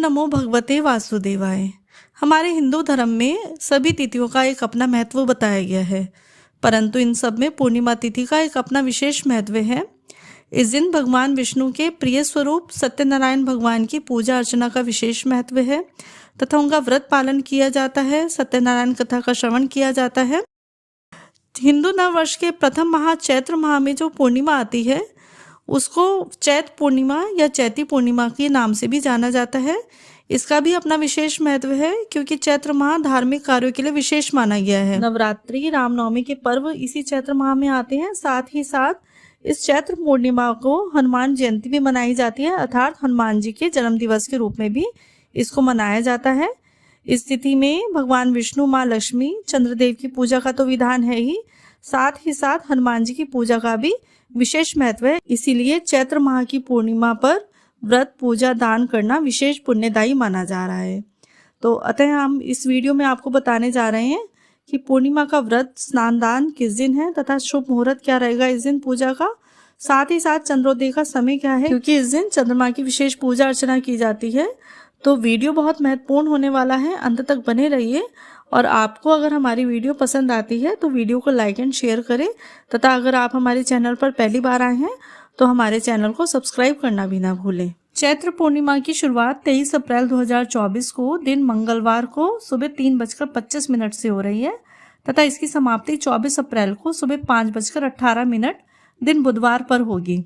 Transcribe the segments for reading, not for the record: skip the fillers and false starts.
नमो भगवते वासुदेवाय। हमारे हिंदू धर्म में सभी तिथियों का एक अपना महत्व बताया गया है, परंतु इन सब में पूर्णिमा तिथि का एक अपना विशेष महत्व है। इस दिन भगवान विष्णु के प्रिय स्वरूप सत्यनारायण भगवान की पूजा अर्चना का विशेष महत्व है तथा उनका व्रत पालन किया जाता है। सत्यनारायण कथा का श्रवण किया जाता है। हिंदू नववर्ष के प्रथम माह चैत्र माह में जो पूर्णिमा आती है उसको चैत पूर्णिमा या चैती पूर्णिमा के नाम से भी जाना जाता है। इसका भी अपना विशेष महत्व है क्योंकि चैत्र माह धार्मिक कार्यों के लिए विशेष माना गया है। नवरात्रि, रामनवमी के पर्व इसी चैत्र माह में आते हैं। साथ ही साथ इस चैत्र पूर्णिमा को हनुमान जयंती भी मनाई जाती है, अर्थात हनुमान जी के जन्म दिवस के रूप में भी इसको मनाया जाता है। इस तिथि में भगवान विष्णु, माँ लक्ष्मी, चंद्रदेव की पूजा का तो विधान है ही, साथ ही साथ हनुमान जी की पूजा का भी विशेष महत्व है। इसीलिए चैत्र माह की पूर्णिमा पर व्रत, पूजा, दान करना विशेष पुण्यदायी माना जा रहा है। तो अतः हम इस वीडियो में आपको बताने जा रहे हैं कि पूर्णिमा का व्रत, स्नान, दान किस दिन है तथा शुभ मुहूर्त क्या रहेगा इस दिन पूजा का, साथ ही साथ चंद्रोदय का समय क्या है, क्योंकि इस दिन चंद्रमा की विशेष पूजा अर्चना की जाती है। तो वीडियो बहुत महत्वपूर्ण होने वाला है, अंत तक बने रहिए। और आपको अगर हमारी वीडियो पसंद आती है तो वीडियो को लाइक एंड शेयर करें तथा अगर आप हमारे चैनल पर पहली बार आए हैं तो हमारे चैनल को सब्सक्राइब करना भी ना भूलें। चैत्र पूर्णिमा की शुरुआत 23 अप्रैल 2024 को दिन मंगलवार को सुबह 3:25 से हो रही है तथा इसकी समाप्ति 24 अप्रैल को सुबह 5:18 दिन बुधवार पर होगी।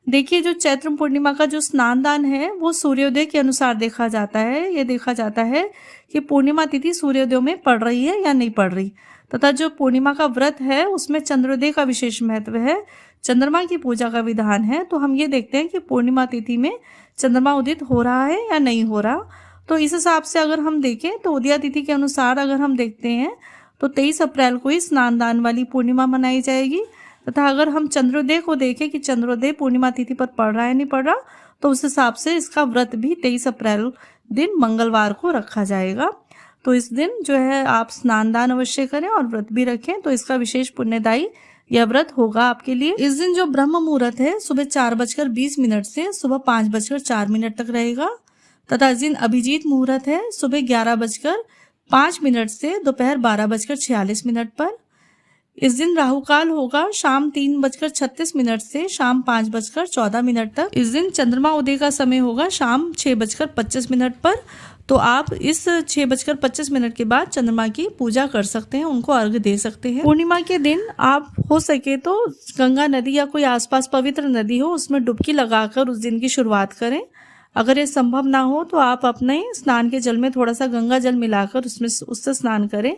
देखिए, जो चैत्र पूर्णिमा का जो स्नान दान है वो सूर्योदय के अनुसार देखा जाता है। ये देखा जाता है कि पूर्णिमा तिथि सूर्योदय में पड़ रही है या नहीं पड़ रही, तथा जो पूर्णिमा का व्रत है उसमें चंद्रोदय का विशेष महत्व है, चंद्रमा की पूजा का विधान है। तो हम ये देखते हैं कि पूर्णिमा तिथि में चंद्रमा उदित हो रहा है या नहीं हो रहा। तो इस हिसाब से अगर हम देखें तो उदया तिथि के अनुसार अगर हम देखते हैं तो 23 अप्रैल को ही स्नान दान वाली पूर्णिमा मनाई जाएगी, तथा अगर हम चंद्रोदय को देखें कि चंद्रोदय पूर्णिमा तिथि पर पड़ रहा है नहीं पड़ रहा, तो उस हिसाब से इसका व्रत भी 23 अप्रैल दिन मंगलवार को रखा जाएगा। तो इस दिन जो है आप स्नान दान अवश्य करें और व्रत भी रखें, तो इसका विशेष पुण्यदायी यह व्रत होगा आपके लिए। इस दिन जो ब्रह्म मुहूर्त है सुबह 4:20 से सुबह 5:04 तक रहेगा तथा इस दिन अभिजीत मुहूर्त है सुबह 11:05 से दोपहर 12:46 पर। इस दिन राहु काल होगा शाम 3:36 से शाम 5:14 तक। इस दिन चंद्रमा उदय का समय होगा शाम 6:25 पर। तो आप इस 6:25 के बाद चंद्रमा की पूजा कर सकते हैं, उनको अर्घ्य दे सकते हैं। पूर्णिमा के दिन आप हो सके तो गंगा नदी या कोई आसपास पवित्र नदी हो उसमें डुबकी लगाकर उस दिन की शुरुआत करें। अगर ये संभव ना हो तो आप अपने स्नान के जल में थोड़ा सा गंगा जल मिलाकर उससे स्नान करें,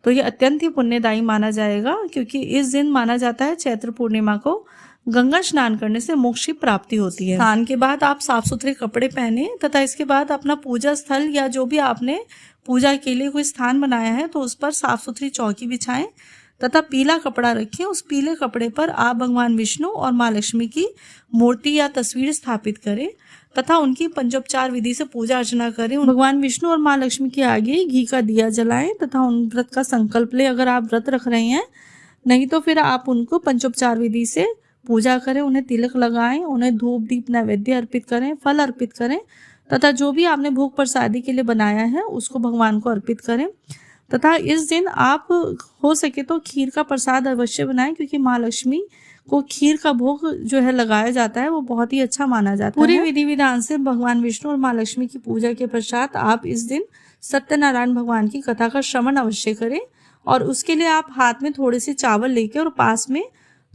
तो ये अत्यंत ही पुण्यदायी माना जाएगा, क्योंकि इस दिन माना जाता है चैत्र पूर्णिमा को गंगा स्नान करने से मोक्ष की प्राप्ति होती है। स्नान के बाद आप साफ सुथरे कपड़े पहने तथा इसके बाद अपना पूजा स्थल या जो भी आपने पूजा के लिए कोई स्थान बनाया है तो उस पर साफ सुथरी चौकी बिछाएं तथा पीला कपड़ा रखें। उस पीले कपड़े पर आप भगवान विष्णु और माँ लक्ष्मी की मूर्ति या तस्वीर स्थापित करें तथा उनकी पंचोपचार विधि से पूजा अर्चना करें। भगवान विष्णु और माँ लक्ष्मी के आगे घी का दिया जलाएं तथा उन व्रत का संकल्प लें अगर आप व्रत रख रहे हैं, नहीं तो फिर आप उनको पंचोपचार विधि से पूजा करें, उन्हें तिलक लगाएं, उन्हें धूप दीप नैवेद्य अर्पित करें, फल अर्पित करें तथा जो भी आपने भोग प्रसादी के लिए बनाया है उसको भगवान को अर्पित करें। तथा इस दिन आप हो सके तो खीर का प्रसाद अवश्य बनाएं, क्योंकि माँ लक्ष्मी को खीर का भोग जो है लगाया जाता है वो बहुत ही अच्छा माना जाता है। पूरे विधि विधान से भगवान विष्णु और माँ लक्ष्मी की पूजा के पश्चात आप इस दिन सत्यनारायण भगवान की कथा का श्रवण अवश्य करें और उसके लिए आप हाथ में थोड़े से चावल लेकर और पास में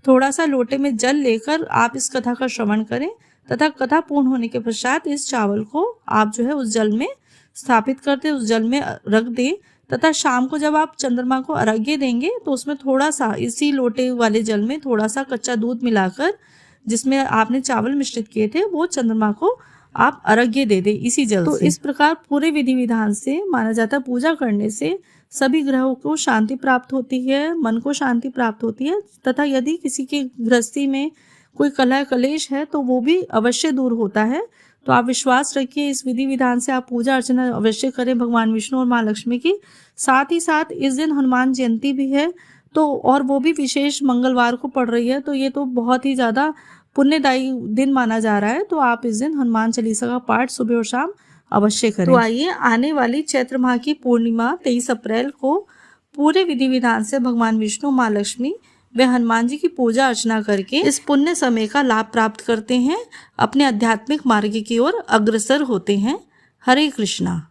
थोड़ा सा लोटे में जल लेकर आप इस कथा का श्रवण करें तथा कथा पूर्ण होने के पश्चात इस चावल को आप जो है उस जल में स्थापित करते, उस जल में रख दें तथा शाम को जब आप चंद्रमा को अर्घ्य देंगे तो उसमें थोड़ा सा इसी लोटे वाले जल में थोड़ा सा कच्चा दूध मिलाकर जिसमें आपने चावल मिश्रित किए थे वो चंद्रमा को आप अर्घ्य दे दें इसी जल से। तो इस प्रकार पूरे विधि विधान से माना जाता है पूजा करने से सभी ग्रहों को शांति प्राप्त होती है, मन को शांति प्राप्त होती है तथा यदि किसी की गृहस्थी में कोई कलह कलेश है तो वो भी अवश्य दूर होता है। तो आप विश्वास रखिए, इस विधि विधान से आप पूजा अर्चना अवश्य करें भगवान विष्णु और माँ लक्ष्मी की। साथ ही साथ इस दिन हनुमान जयंती भी है, तो और वो भी विशेष मंगलवार को पड़ रही है, तो ये तो बहुत ही ज़्यादा पुण्यदायी दिन माना जा रहा है। तो आप इस दिन हनुमान चालीसा का पाठ सुबह और शाम अवश्य करें। तो आइए आने वाली चैत्र माह की पूर्णिमा 23 अप्रैल को पूरे विधि विधान से भगवान विष्णु, माँ लक्ष्मी व हनुमान जी की पूजा अर्चना करके इस पुण्य समय का लाभ प्राप्त करते हैं, अपने आध्यात्मिक मार्ग की ओर अग्रसर होते हैं। हरे कृष्णा।